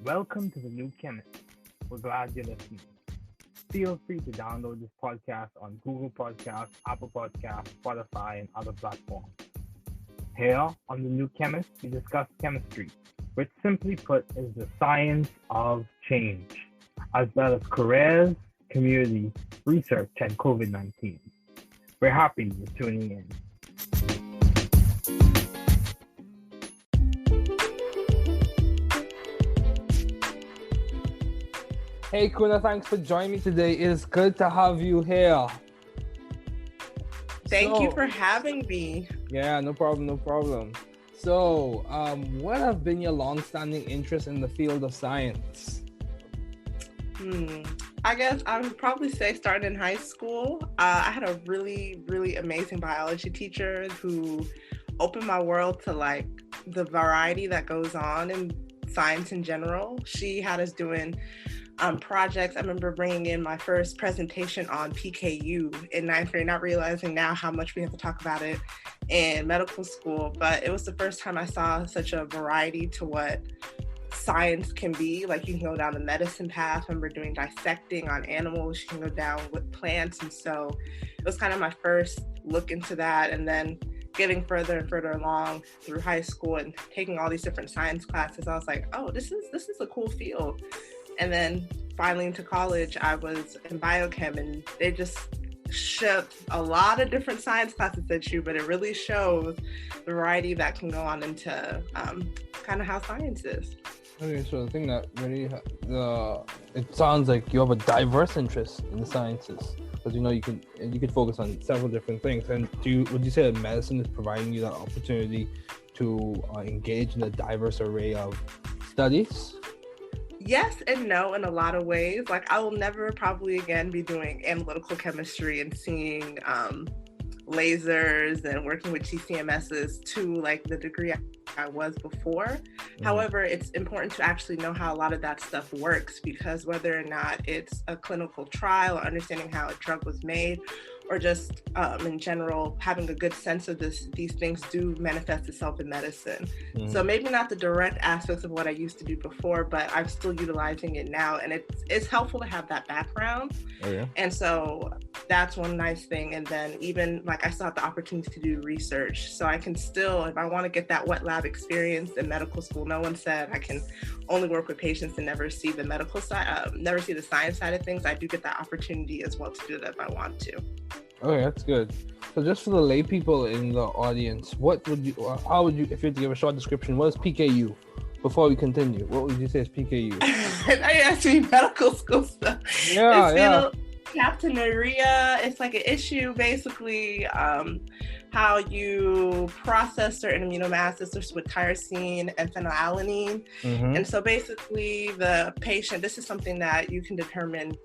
Welcome to the new Chemist. We're glad you're listening. Feel free to download this podcast on Google Podcasts, Apple Podcasts, Spotify, and other platforms. Here on the new Chemist, we discuss chemistry, which simply put is the science of change, as well as careers, community, research, and COVID-19. We're happy you're tuning in. Hey Kuna, thanks for joining me today. It is good to have you here. Thank you for having me. Yeah, no problem. So, what have been your long-standing interests in the field of science? I guess I would probably say starting in high school. I had a really, really amazing biology teacher who opened my world to like the variety that goes on in science in general. She had us doing projects. I remember bringing in my first presentation on PKU in ninth grade, not realizing now how much we have to talk about it in medical school, but it was the first time I saw such a variety to what science can be. Like you can go down the medicine path. I remember doing dissecting on animals. You can go down with plants. And so it was kind of my first look into that. And then getting further and further along through high school and taking all these different science classes, I was like, oh, this is a cool field. And then finally into college, I was in biochem, and they just shoved a lot of different science classes at you, but it really shows the variety that can go on into kind of how science is. Okay, so the thing that really, it sounds like you have a diverse interest in the sciences, because you can focus on several different things. And would you say that medicine is providing you that opportunity to engage in a diverse array of studies? Yes and no in a lot of ways. Like I will never probably again be doing analytical chemistry and seeing lasers and working with GCMSs to like the degree I was before. Mm-hmm. However, it's important to actually know how a lot of that stuff works, because whether or not it's a clinical trial or understanding how a drug was made, or just in general, having a good sense of these things do manifest itself in medicine. Mm-hmm. So maybe not the direct aspects of what I used to do before, but I'm still utilizing it now. And it's helpful to have that background. Oh, yeah. And so that's one nice thing. And then even like I still have the opportunity to do research. So I can still, if I want to get that wet lab experience in medical school, no one said I can only work with patients and never see the medical side, never see the science side of things. I do get that opportunity as well to do that if I want to. Okay, that's good. So just for the lay people in the audience, how would you, if you had to give a short description, what is PKU? Before we continue, what would you say is PKU? I asked me medical school stuff. Yeah. Phenylketonuria. It's like an issue, basically, how you process certain amino acids with tyrosine and phenylalanine. Mm-hmm. And so basically the patient, this is something that you can determine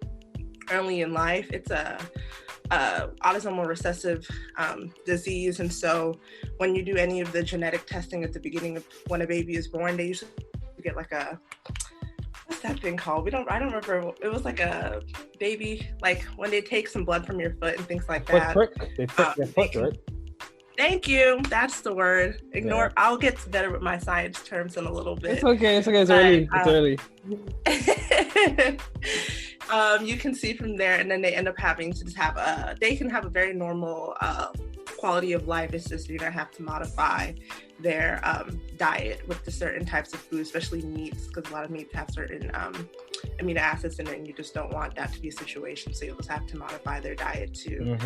early in life. It's a autosomal recessive disease, and so when you do any of the genetic testing at the beginning of when a baby is born, they usually get like what's that thing called? I don't remember. It was like a baby, like when they take some blood from your foot and things like that. They prick your foot, right? Thank you. That's the word. Ignore. Yeah. I'll get better with my science terms in a little bit. It's okay. It's early. It's early. You can see from there, and then they end up having to just have they can have a very normal quality of life. It's just you're gonna have to modify their diet with the certain types of food, especially meats, because a lot of meats have certain amino acids in it, and you just don't want that to be a situation. So you'll just have to modify their diet to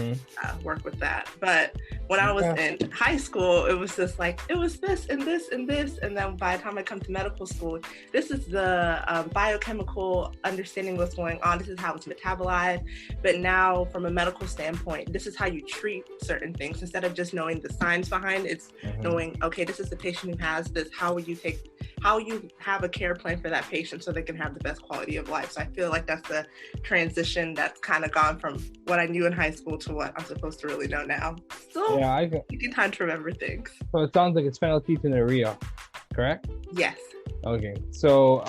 work with that. But when I was in high school, it was just like, it was this and this and this. And then by the time I come to medical school, this is the biochemical understanding what's going on. This is how it's metabolized. But now from a medical standpoint, this is how you treat certain things. Instead of just knowing the science behind it, it's knowing, okay, this is the patient who has this. How you have a care plan for that patient so they can have the best quality of life. So I feel like that's the transition that's kind of gone from what I knew in high school to what I'm supposed to really know now. So taking time to remember things. So it sounds like it's phenylketonuria, correct? Yes. Okay. So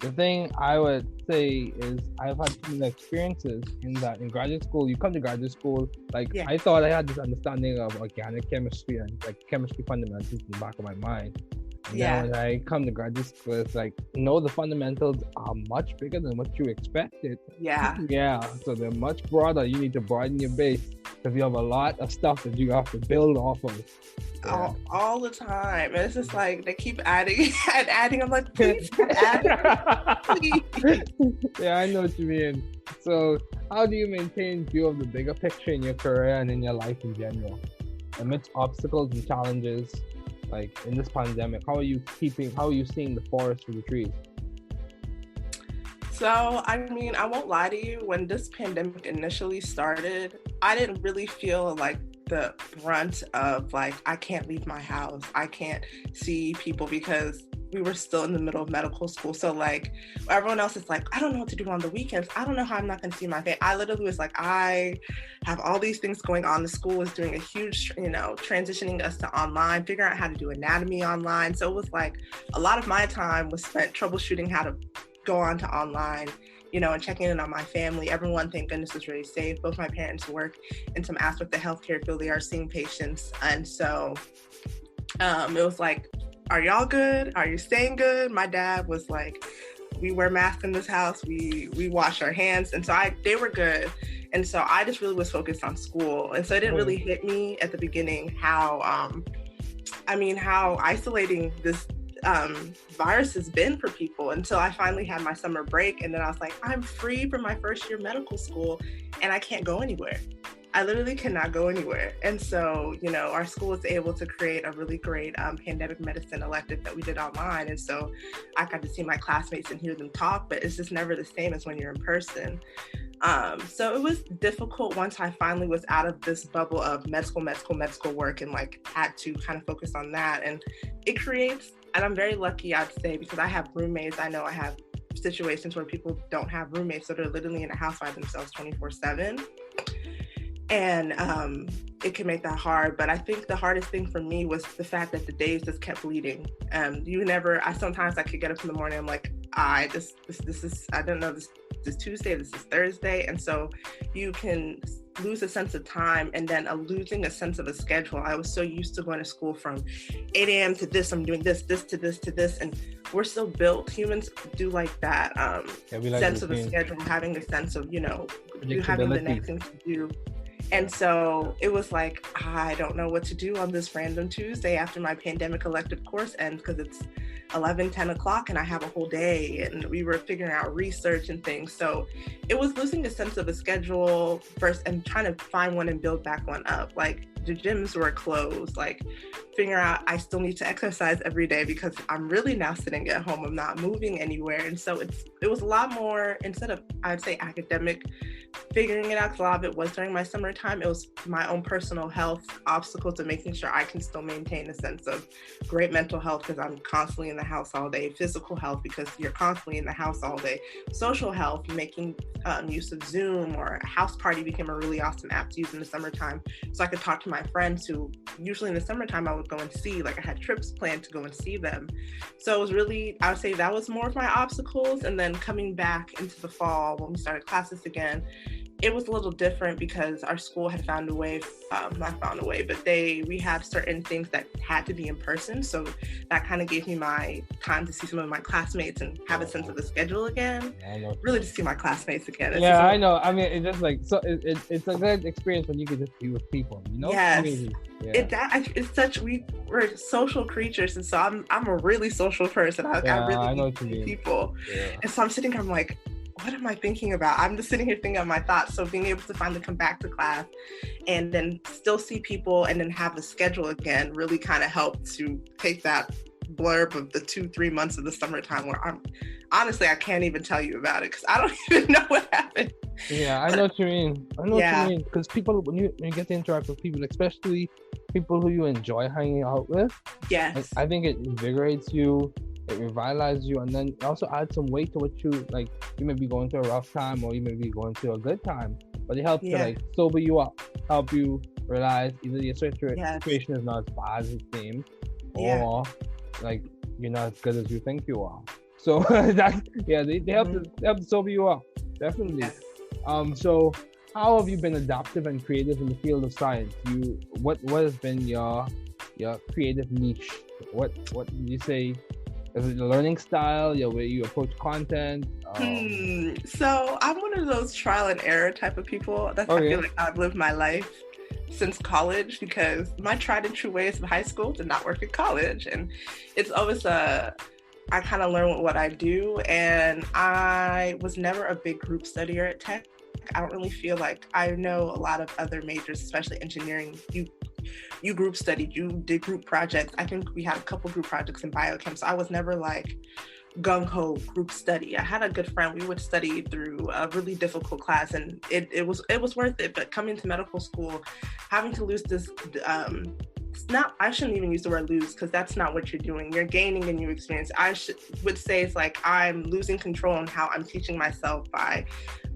the thing I would say is I've had some experiences in that in graduate school, you come to graduate school, I thought I had this understanding of organic chemistry and like chemistry fundamentals in the back of my mind. And then when I come to graduate school, it's like, no, the fundamentals are much bigger than what you expected. Yeah. So they're much broader. You need to broaden your base because you have a lot of stuff that you have to build off of. All the time. And it's just like they keep adding and adding. I'm like, please add. Please. Yeah, I know what you mean. So how do you maintain view of the bigger picture in your career and in your life in general? Amidst obstacles and challenges, like in this pandemic, how are you seeing the forest for the trees? So, I mean, I won't lie to you, when this pandemic initially started, I didn't really feel like the brunt of like, I can't leave my house, I can't see people, because we were still in the middle of medical school. So like everyone else is like, I don't know what to do on the weekends. I don't know how I'm not going to see my family. I literally was like, I have all these things going on. The school was doing a huge, transitioning us to online, figuring out how to do anatomy online. So it was like a lot of my time was spent troubleshooting how to go on to online, and checking in on my family. Everyone, thank goodness, was really safe. Both my parents work in some aspect of the healthcare field. They are seeing patients. And so it was like, are y'all good? Are you staying good? My dad was like, we wear masks in this house. We wash our hands. And so they were good. And so I just really was focused on school. And so it didn't really hit me at the beginning how isolating this virus has been for people, until I finally had my summer break. And then I was like, I'm free from my first year medical school and I can't go anywhere. I literally cannot go anywhere. And so, our school was able to create a really great pandemic medicine elective that we did online. And so I got to see my classmates and hear them talk, but it's just never the same as when you're in person. So it was difficult once I finally was out of this bubble of medical work and like had to kind of focus on that. And it creates, and I'm very lucky, I'd say, because I have roommates. I know I have situations where people don't have roommates, so they're literally in a house by themselves 24/7. And it can make that hard. But I think the hardest thing for me was the fact that the days just kept bleeding. Sometimes I could get up in the morning, I'm like, this is Tuesday, this is Thursday. And so you can lose a sense of time, and then losing a sense of a schedule. I was so used to going to school from 8 a.m. to this, I'm doing this to this. And we're still built, humans do like that sense of a schedule, having a sense of, you having the next thing to do. And so it was like, I don't know what to do on this random Tuesday after my pandemic elective course ends, because it's 10 o'clock and I have a whole day, and we were figuring out research and things. So it was losing a sense of a schedule first and trying to find one and build back one up. Like the gyms were closed, like figuring out I still need to exercise every day because I'm really now sitting at home, I'm not moving anywhere. And so it was a lot more, instead of, I'd say, academic, figuring it out, because a lot of it was during my summertime, it was my own personal health obstacles of making sure I can still maintain a sense of great mental health because I'm constantly in the house all day, physical health because you're constantly in the house all day, social health, making use of Zoom, or a house party became a really awesome app to use in the summertime. So I could talk to my friends who usually in the summertime I would go and see, like I had trips planned to go and see them. So it was really, I would say that was more of my obstacles. And then coming back into the fall when we started classes again, it was a little different because our school had found a way, we had certain things that had to be in person. So that kind of gave me my time to see some of my classmates and have a sense of the schedule again. Really to see my classmates again. I know. I mean, it's just like, so it's a good experience when you can just be with people, Yes. I mean, we're social creatures. And so I'm a really social person. I really know need people. Yeah. And so I'm sitting here, I'm like, what am I thinking about? I'm just sitting here thinking of my thoughts. So being able to finally come back to class and then still see people and then have a schedule again really kind of helped to take that blurb of the 2-3 months of the summertime where I can't even tell you about it because I don't even know what happened. Yeah, I know what you mean. What you mean. Because people, when you get to interact with people, especially people who you enjoy hanging out with, yes, I think it invigorates you. It revitalizes you, and then it also adds some weight to what you like. You may be going through a rough time, or you may be going through a good time, but it helps to like sober you up, help you realize either your situation is not as bad as it seems, or like you're not as good as you think you are. So they help to sober you up, definitely. Yes. So how have you been adaptive and creative in the field of science? What has been your your creative niche? What did you say? Is it the learning style, your way you approach content? So I'm one of those trial and error type of people. I feel like I've lived my life since college, because my tried and true ways of high school did not work in college. And it's always I kind of learn what I do. And I was never a big group studier at Tech. I don't really feel like, I know a lot of other majors, especially engineering, you group studied, you did group projects. I think we had a couple group projects in biochem. So I was never like gung-ho group study. I had a good friend, we would study through a really difficult class, and it was worth it. But coming to medical school, having to lose this, I shouldn't even use the word lose, because that's not what you're doing. You're gaining a new experience. Would say it's like I'm losing control on how I'm teaching myself by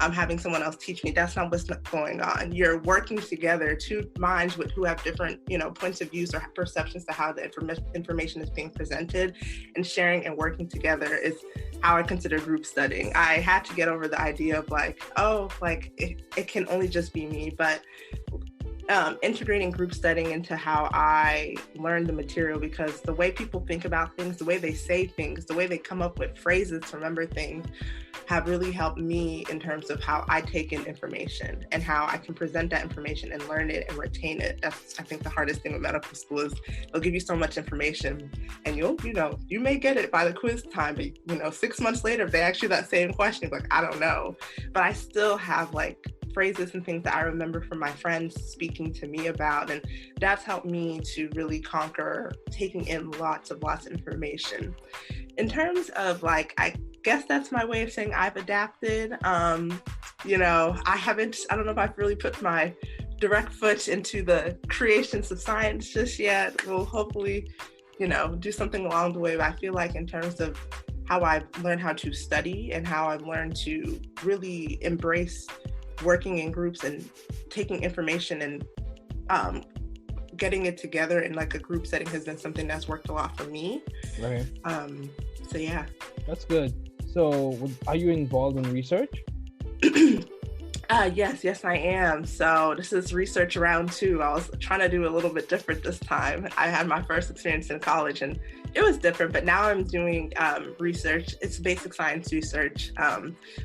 having someone else teach me. That's not what's going on. You're working together, two minds who have different, points of views or perceptions to how the information is being presented, and sharing and working together is how I consider group studying. I had to get over the idea of it can only just be me, but integrating group studying into how I learn the material, because the way people think about things, the way they say things, the way they come up with phrases to remember things, have really helped me in terms of how I take in information and how I can present that information and learn it and retain it. That's, I think, the hardest thing with medical school is they'll give you so much information, and you may get it by the quiz time, but 6 months later, if they ask you that same question, you're like, I don't know. But I still have phrases and things that I remember from my friends speaking to me about, and that's helped me to really conquer taking in lots of information. In terms of I guess that's my way of saying I've adapted. I don't know if I've really put my direct foot into the creations of science just yet. We'll hopefully, do something along the way, but I feel like in terms of how I've learned how to study and how I've learned to really embrace working in groups and taking information and getting it together in a group setting has been something that's worked a lot for me. Right. So yeah. That's good. So are you involved in research? Yes, I am. So this is research round 2. I was trying to do a little bit different this time. I had my first experience in college and it was different, but now I'm doing research. It's basic science research,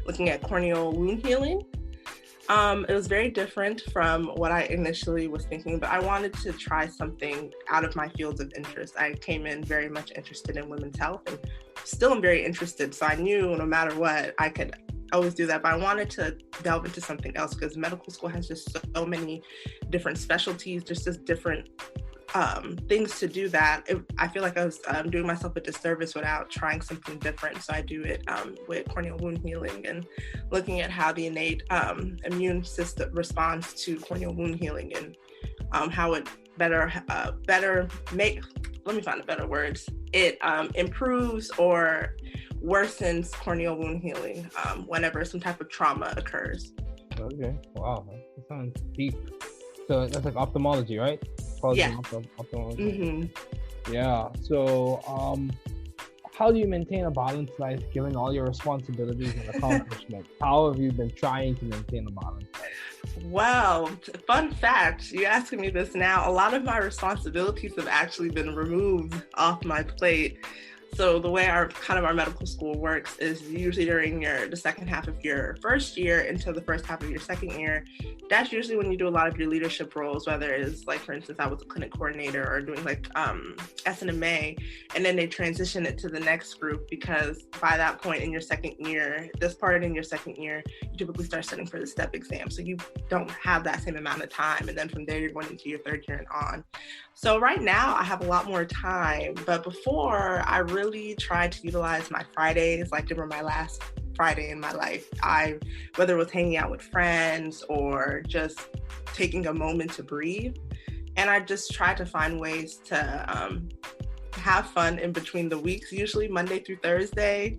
looking at corneal wound healing. It was very different from what I initially was thinking, but I wanted to try something out of my fields of interest. I came in very much interested in women's health and still am very interested. So I knew no matter what, I could always do that. But I wanted to delve into something else because medical school has just so many different specialties, just different things to do that I feel like I was doing myself a disservice without trying something different. So I do it with corneal wound healing and looking at how the innate immune system responds to corneal wound healing and how it it improves or worsens corneal wound healing whenever some type of trauma occurs. Okay, wow, that sounds deep. So that's like ophthalmology, right? Yeah. Ophthalmology. Mm-hmm. Yeah. So, how do you maintain a balanced life given all your responsibilities and accomplishments? How have you been trying to maintain a balanced life? Well, fun fact, you asking me this now, a lot of my responsibilities have actually been removed off my plate. So the way our medical school works is usually during the second half of your first year into the first half of your second year. That's usually when you do a lot of your leadership roles, whether it's for instance, I was a clinic coordinator or doing SNMA, and then they transition it to the next group because by that point in your second year, you typically start studying for the STEP exam. So you don't have that same amount of time. And then from there, you're going into your third year and on. So right now I have a lot more time, but before I really tried to utilize my Fridays, they were my last Friday in my life. Whether it was hanging out with friends or just taking a moment to breathe. And I just tried to find ways to have fun in between the weeks. Usually Monday through Thursday,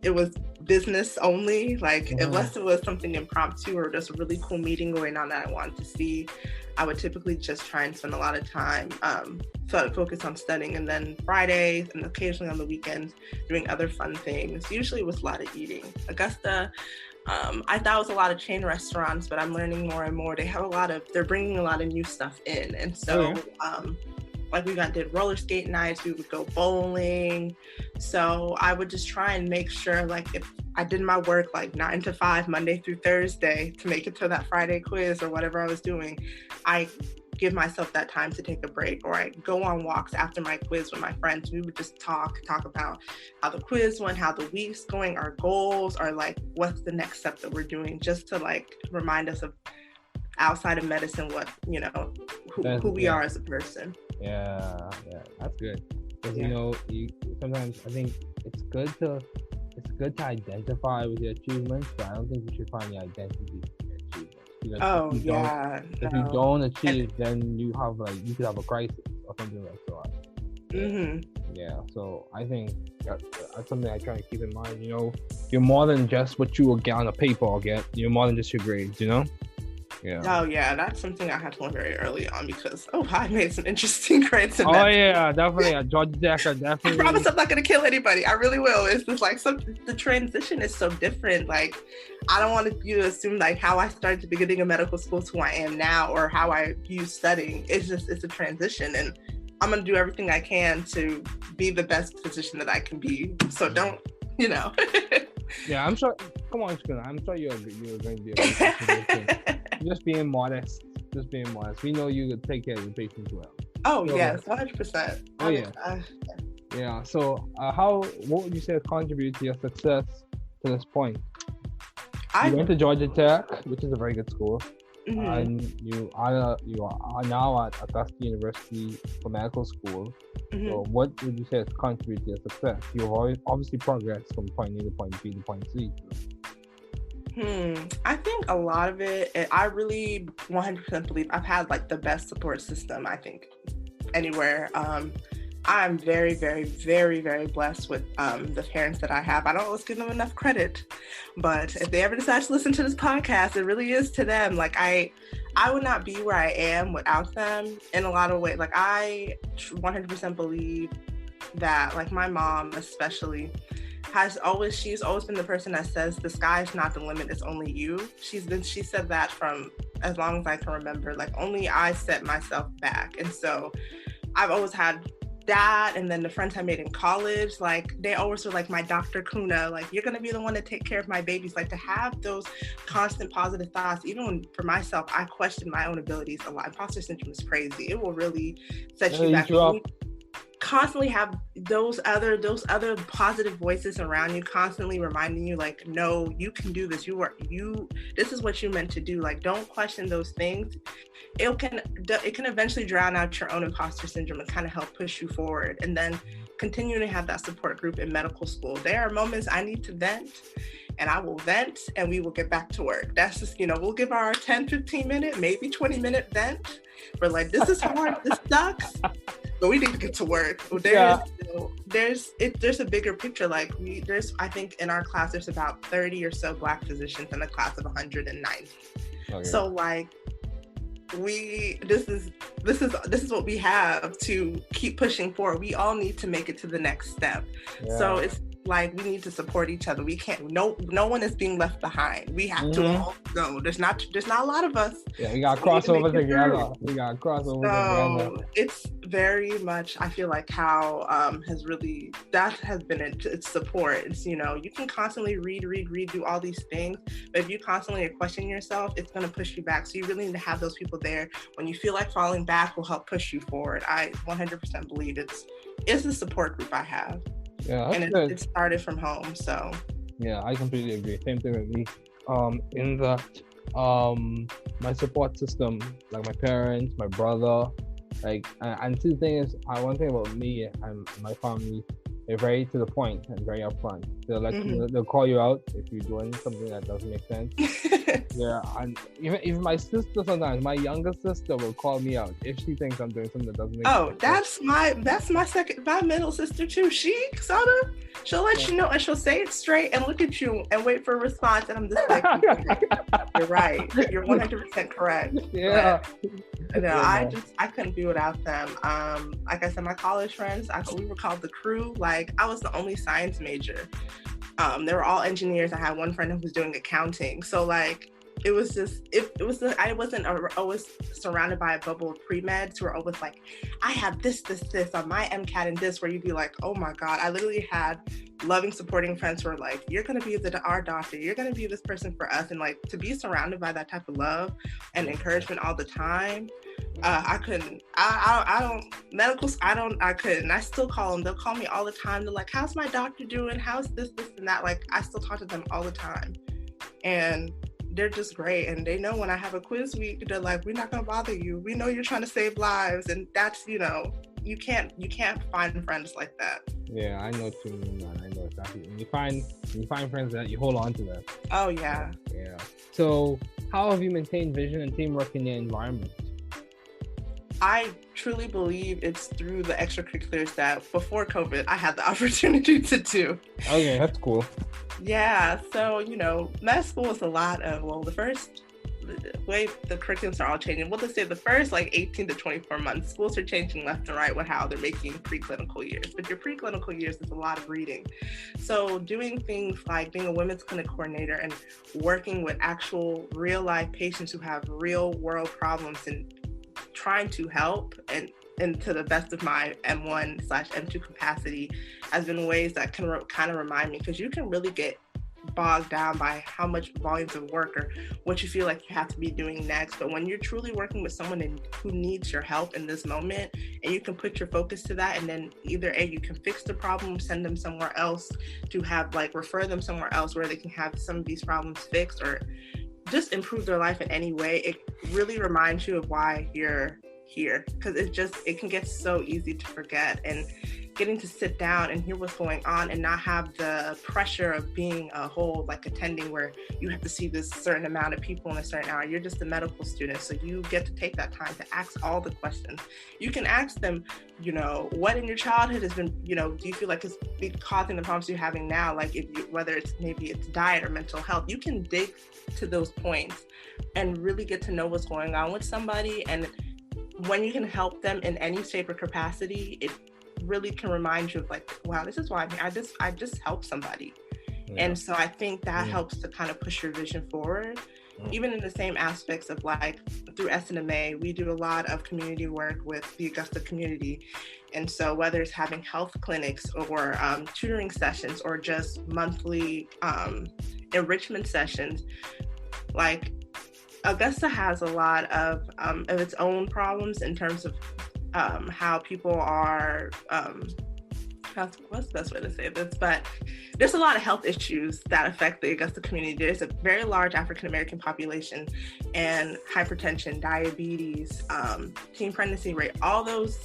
it was business only. Unless it was something impromptu or just a really cool meeting going on that I wanted to see, I would typically just try and spend a lot of time focus on studying. And then Fridays and occasionally on the weekends doing other fun things. Usually it was a lot of eating. Augusta, I thought it was a lot of chain restaurants, but I'm learning more and more. They're bringing a lot of new stuff in. And so like we did roller skate nights, we would go bowling. So I would just try and make sure, like, if I did my work like 9 to 5 Monday through Thursday to make it to that Friday quiz or whatever I was doing, I give myself that time to take a break, or I go on walks after my quiz with my friends. We would just talk about how the quiz went, how the week's going, our goals, or like what's the next step that we're doing, just to like remind us of outside of medicine what, you know, who we are as a person. Yeah, that's good. Because you sometimes I think it's good to identify with your achievements, but I don't think you should find your identity in your achievements. Because if you don't achieve, then you could have a crisis or something like that. Mm-hmm. Yeah, so I think that's something I try to keep in mind. You're more than just what you will get on a paper or get. You're more than just your grades. Yeah. Oh yeah, that's something I had to learn very early on, because I made some interesting grades. Yeah, definitely. Georgia Tech, definitely. I promise I'm not gonna kill anybody. I really will. It's just like the transition is so different. Like, I don't want you to assume like how I started the beginning of medical school to who I am now, or how I view studying. It's a transition, and I'm gonna do everything I can to be the best physician that I can be. So don't. Yeah, I'm sure. Come on, Kuna. I'm sure you're going to be a good physician. Just being modest. We know you could take care of the patients well. Oh, so, yes, 100%. Oh, yeah. Yeah. So, what would you say contribute to your success to this point? You went to Georgia Tech, which is a very good school, and you are now at Augusta University for medical school. Mm-hmm. So, what would you say has contributed to your success? You've obviously progressed from point A to point B to point C. I think a lot of it, I really 100% believe I've had like the best support system, I think, anywhere. I'm very, very, very, very blessed with the parents that I have. I don't always give them enough credit, but if they ever decide to listen to this podcast, it really is to them. Like, I would not be where I am without them in a lot of ways. Like, I 100% believe that, like, my mom especially, she's always been the person that says the sky's not the limit, it's only you. She said that from as long as I can remember. Like, only I set myself back. And so I've always had that. And then the friends I made in college, like, they always were like my Dr. Kuna, like, you're gonna be the one to take care of my babies. Like, to have those constant positive thoughts, even when for myself I question my own abilities a lot. Imposter syndrome is crazy. It will really set you back. Constantly have those other positive voices around you, constantly reminding you, like, no, you can do this. This is what you meant to do. Like, don't question those things. It can eventually drown out your own imposter syndrome and kind of help push you forward. And then continue to have that support group in medical school. There are moments I need to vent, and I will vent, and we will get back to work. That's just, we'll give our 10, 15 minute, maybe 20-minute vent. We're like, this is hard, this sucks, but we need to get to work. There's a bigger picture. Like, I think in our class, there's about 30 or so Black physicians in a class of 190. Okay. So, like, this is what we have to keep pushing forward. We all need to make it to the next step. Yeah. So it's like, we need to support each other. We can't, no one is being left behind. We have to all go. There's not a lot of us. Yeah, we got crossover together. So it's very much, I feel like, how that has been its support. It's, you can constantly read, do all these things, but if you constantly are questioning yourself, it's going to push you back. So you really need to have those people there when you feel like falling back, will help push you forward. I 100% believe it's the support group I have. Yeah, and it started from home, so. Yeah, I completely agree. Same thing with me. In that, my support system, like my parents, my brother, like, and the thing is, one thing about me and my family, they're very to the point and very upfront. They'll call you out if you're doing something that doesn't make sense. Yeah, and even my sister sometimes, my younger sister will call me out if she thinks I'm doing something that doesn't make sense. Oh, that's my middle sister too. She'll let you know, and she'll say it straight and look at you and wait for a response. And I'm just like, you're right. You're 100% correct. Yeah. But, I couldn't be without them. Like I said, my college friends, we were called the crew. Like, I was the only science major. They were all engineers. I had one friend who was doing accounting. So, like, it was just I wasn't always surrounded by a bubble of pre-meds who are always like, I have this on my MCAT and this, where you'd be like, oh my God. I literally had loving, supporting friends who are like, you're gonna be our doctor, you're gonna be this person for us. And like, to be surrounded by that type of love and encouragement all the time, I couldn't. I couldn't. I still call them. They'll call me all the time. They're like, how's my doctor doing? How's this and that? Like, I still talk to them all the time. And they're just great. And they know when I have a quiz week, they're like, we're not gonna bother you. We know you're trying to save lives. And that's, you can't find friends like that. Yeah, I know what you mean, man. I know exactly. When you find friends that you hold on to them. Oh yeah. Yeah. So how have you maintained vision and teamwork in your environment? I truly believe it's through the extracurriculars that before COVID I had the opportunity to do. Okay, that's cool. Yeah, so med school is a lot of, the way the curriculums are all changing. Let's say the first 18 to 24 months, schools are changing left and right with how they're making preclinical years. But your preclinical years is a lot of reading. So doing things like being a women's clinic coordinator and working with actual real life patients who have real world problems and trying to help and to the best of my M1/M2 capacity has been ways that can kind of remind me, because you can really get bogged down by how much volumes of work or what you feel like you have to be doing next. But when you're truly working with someone who needs your help in this moment, and you can put your focus to that, and then either you can fix the problem, send them somewhere else to have refer them somewhere else where they can have some of these problems fixed, or just improve their life in any way, it really reminds you of why you're here, because it can get so easy to forget. And getting to sit down and hear what's going on and not have the pressure of being a whole attending where you have to see this certain amount of people in a certain hour. You're just a medical student, so you get to take that time to ask all the questions. You can ask them, what in your childhood has been, do you feel like it's causing the problems you're having now? Whether it's maybe it's diet or mental health, you can dig to those points and really get to know what's going on with somebody. And when you can help them in any shape or capacity, it really can remind you of wow, this is why I just helped somebody. Yeah. And so I think that helps to kind of push your vision forward. Even in the same aspects of through SNMA, we do a lot of community work with the Augusta community. And so whether it's having health clinics or tutoring sessions or just monthly enrichment sessions, Augusta has a lot of its own problems in terms of how people are, what's the best way to say this, but there's a lot of health issues that affect the Augusta community. There's a very large African-American population, and hypertension, diabetes, teen pregnancy rate, all those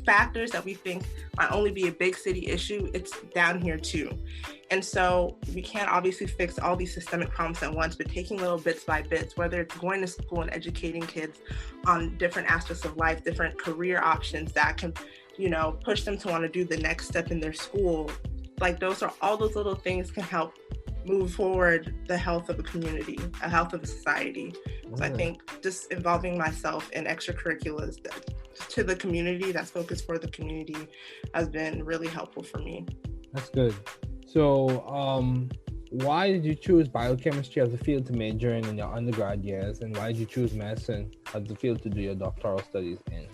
factors that we think might only be a big city issue, it's down here too. And so we can't obviously fix all these systemic problems at once, but taking little bits by bits, whether it's going to school and educating kids on different aspects of life, different career options that can, push them to want to do the next step in their school. All those little things can help move forward the health of a community, a health of a society. So I think just involving myself in extracurriculars to the community, that's focused for the community, has been really helpful for me. That's good. So, why did you choose biochemistry as a field to major in your undergrad years, and why did you choose medicine as the field to do your doctoral studies in?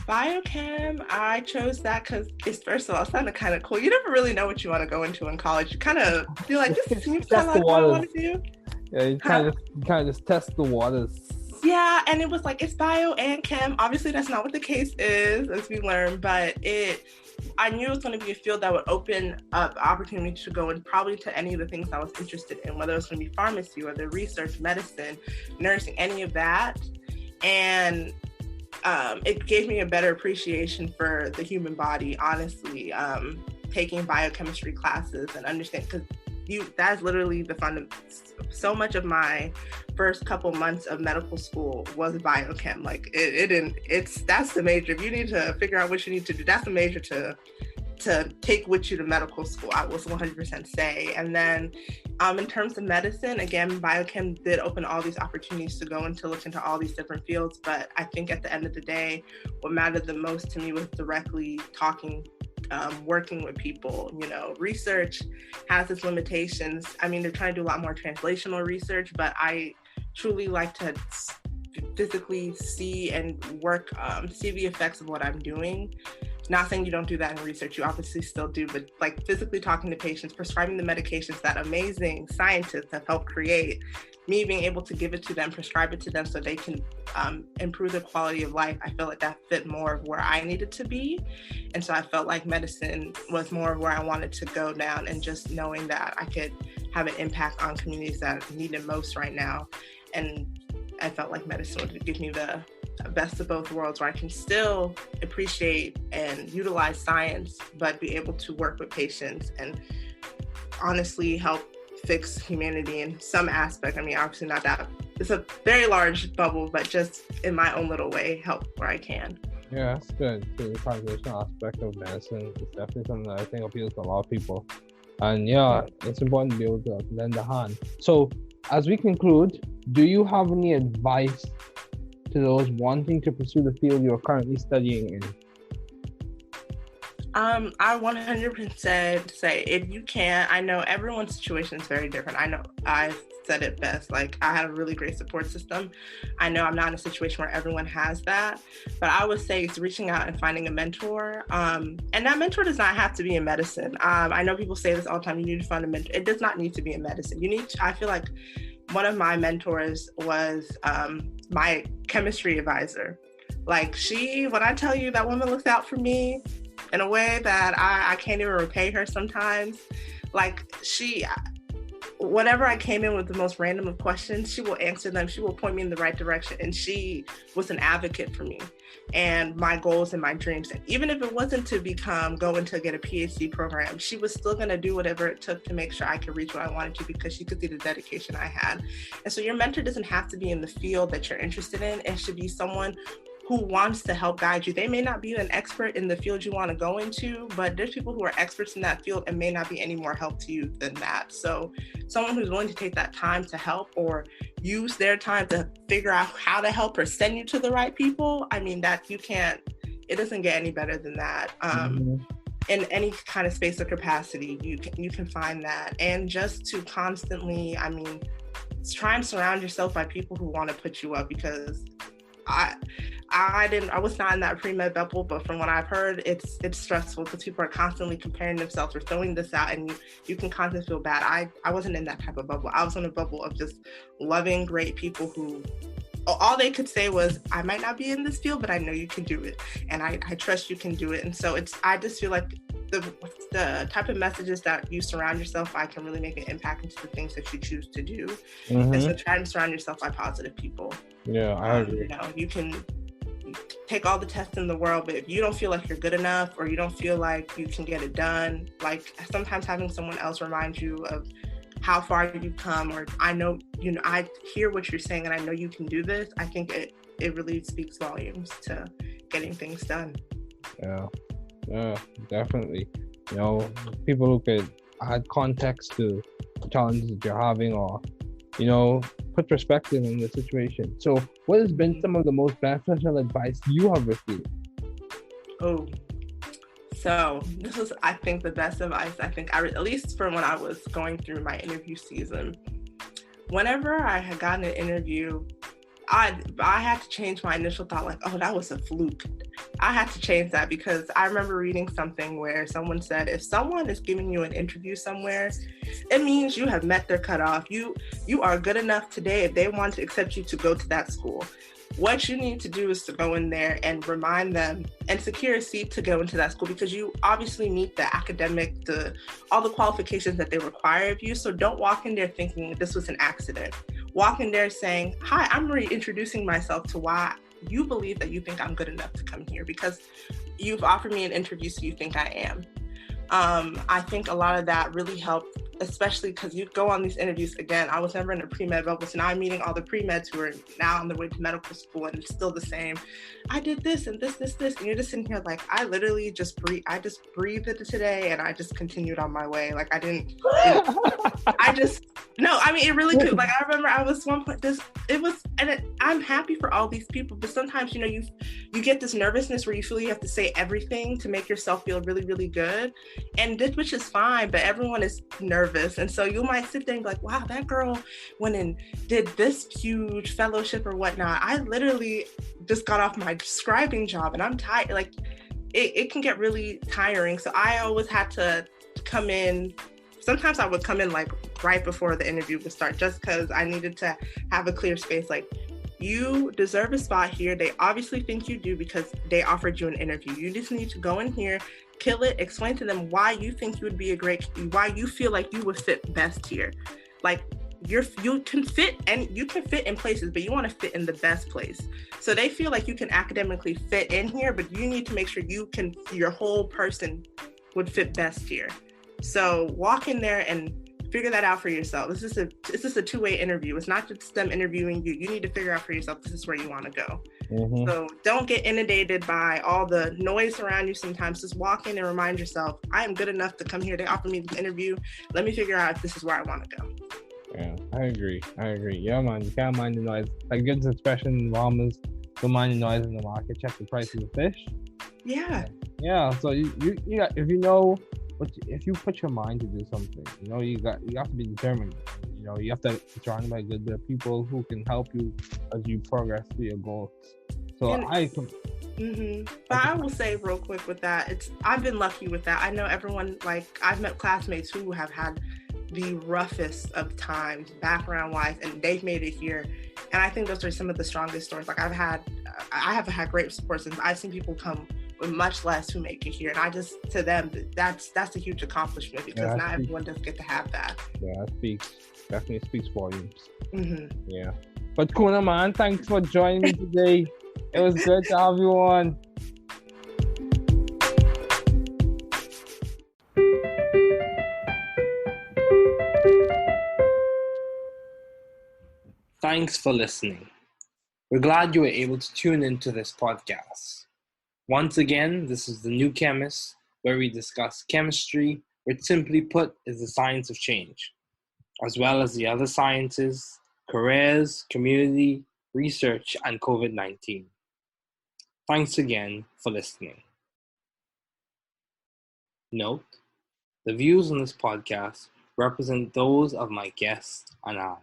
Biochem, I chose that because first of all, it sounded kind of cool. You never really know what you want to go into in college. You kind of feel like this seems kind of like what I want to do. Yeah, you kind of just test the waters. Yeah, and it was it's bio and chem. Obviously, that's not what the case is, as we learned, but I knew it was going to be a field that would open up opportunity to go in probably to any of the things I was interested in, whether it was going to be pharmacy, whether research, medicine, nursing, any of that. And it gave me a better appreciation for the human body, honestly, taking biochemistry classes and understand, because that's literally the fundamentals. So much of my first couple months of medical school was biochem. That's the major. If you need to figure out what you need to do, that's the major to take with you to medical school, I will 100% say. And then in terms of medicine, again, biochem did open all these opportunities to go into look into all these different fields. But I think at the end of the day, what mattered the most to me was directly working with people. Research has its limitations. I mean, they're trying to do a lot more translational research, but I truly like to physically see and work, see the effects of what I'm doing. Not saying you don't do that in research, you obviously still do, but like physically talking to patients, prescribing the medications that amazing scientists have helped create, me being able to give it to them, prescribe it to them so they can improve their quality of life, I felt like that fit more of where I needed to be. And so I felt like medicine was more of where I wanted to go down, and just knowing that I could have an impact on communities that need it most right now. And I felt like medicine would give me the best of both worlds, where I can still appreciate and utilize science, but be able to work with patients and honestly help fix humanity in some aspect. I mean, obviously not that, it's a very large bubble, but just in my own little way, help where I can. Yeah, that's good. So the translational aspect of medicine is definitely something that I think appeals to a lot of people. And yeah, it's important to be able to lend a hand. So as we conclude, do you have any advice to those wanting to pursue the field you're currently studying in? I 100% say, if you can, I know everyone's situation is very different. I know I said it best, like I had a really great support system. I know I'm not in a situation where everyone has that, but I would say it's reaching out and finding a mentor. And that mentor does not have to be in medicine. I know people say this all the time, you need to find a mentor. It does not need to be in medicine. I feel like one of my mentors was my chemistry advisor. Like when I tell you that woman looks out for me in a way that I can't even repay her sometimes. Like whatever I came in with the most random of questions, she will answer them. She will point me in the right direction. And she was an advocate for me and my goals and my dreams. And even if it wasn't to go into get a PhD program, she was still going to do whatever it took to make sure I could reach what I wanted to, because she could see the dedication I had. And so your mentor doesn't have to be in the field that you're interested in. It should be someone who wants to help guide you. They may not be an expert in the field you want to go into, but there's people who are experts in that field and may not be any more help to you than that. So someone who's willing to take that time to help, or use their time to figure out how to help or send you to the right people, I mean, it doesn't get any better than that. In any kind of space or capacity, you can find that. And just to constantly, try and surround yourself by people who want to put you up, because I was not in that pre-med bubble, but from what I've heard, it's stressful because people are constantly comparing themselves or throwing this out, and you can constantly feel bad. I wasn't in that type of bubble. I was in a bubble of just loving great people who all they could say was, I might not be in this field, but I know you can do it, and I trust you can do it. And so I just feel like the type of messages that you surround yourself by can really make an impact into the things that you choose to do. And so try and surround yourself by positive people. Yeah, I agree. You can take all the tests in the world, but if you don't feel like you're good enough, or you don't feel like you can get it done, like sometimes having someone else remind you of how far you've come, or I hear what you're saying and I know you can do this, I think it really speaks volumes to getting things done. Yeah, definitely. People who could add context to the challenges that you're having, or put perspective in the situation. So what has been some of the most beneficial advice you have received? So this was, I think, the best advice at least from when I was going through my interview season. Whenever I had gotten an interview, I had to change my initial thought, like, oh, that was a fluke. I had to change that, because I remember reading something where someone said, if someone is giving you an interview somewhere, it means you have met their cutoff. You are good enough today if they want to accept you to go to that school. What you need to do is to go in there and remind them and secure a seat to go into that school, because you obviously meet the academic, all the qualifications that they require of you. So don't walk in there thinking this was an accident. Walk in there saying, hi, I'm reintroducing myself to why you believe that you think I'm good enough to come here, because you've offered me an interview, so you think I am. I think a lot of that really helped, especially because you go on these interviews. Again, I was never in a pre-med bubble, so now I'm meeting all the pre-meds who are now on the way to medical school, and it's still the same. I did this and this, and you're just sitting here like, I literally just breathed it today, and I just continued on my way. Like it really could. Like I remember I was one point, I'm happy for all these people, but sometimes, you get this nervousness where you feel you have to say everything to make yourself feel really, really good. And this, which is fine, but everyone is nervous. And so you might sit there and be like, wow, that girl went and did this huge fellowship or whatnot. I literally just got off my scribing job and I'm tired. Like it can get really tiring. So I always had to come in. Sometimes I would come in like right before the interview would start, just because I needed to have a clear space. Like, you deserve a spot here. They obviously think you do because they offered you an interview. You just need to go in here, kill it, explain to them why you think you would be why you feel like you would fit best here. Like, you can fit in places, but you want to fit in the best place. So they feel like you can academically fit in here, but you need to make sure your whole person would fit best here. So walk in there and figure that out for yourself. This is a two-way interview. It's not just them interviewing you. You need to figure out for yourself, this is where you want to go. Mm-hmm. So don't get inundated by all the noise around you sometimes. Just walk in and remind yourself, I am good enough to come here. They offered me this interview. Let me figure out if this is where I want to go. Yeah, I agree. Yeah, man, you can't mind the noise. Like good expression in Bahamas, don't mind the noise in the market. Check the price of the fish. Yeah. Yeah, so you got, if you put your mind to do something, you have to be determined. You have to be surrounded by good people who can help you as you progress to your goals. So But I will say real quick with that, I've been lucky with that. I know everyone, like I've met classmates who have had the roughest of times background wise, and they've made it here. And I think those are some of the strongest stories. Like I have had great support since I've seen people come with much less who make it here, and to them that's a huge accomplishment, because not everyone does get to have that. Yeah, definitely speaks volumes. Mm-hmm. Yeah, but Kuna, man, thanks for joining me today. It was good to have you on. Thanks for listening. We're glad you were able to tune into this podcast. Once again, this is the New Chemist, where we discuss chemistry, which simply put is the science of change, as well as the other sciences, careers, community, research, and COVID-19. Thanks again for listening. Note, the views on this podcast represent those of my guests and I.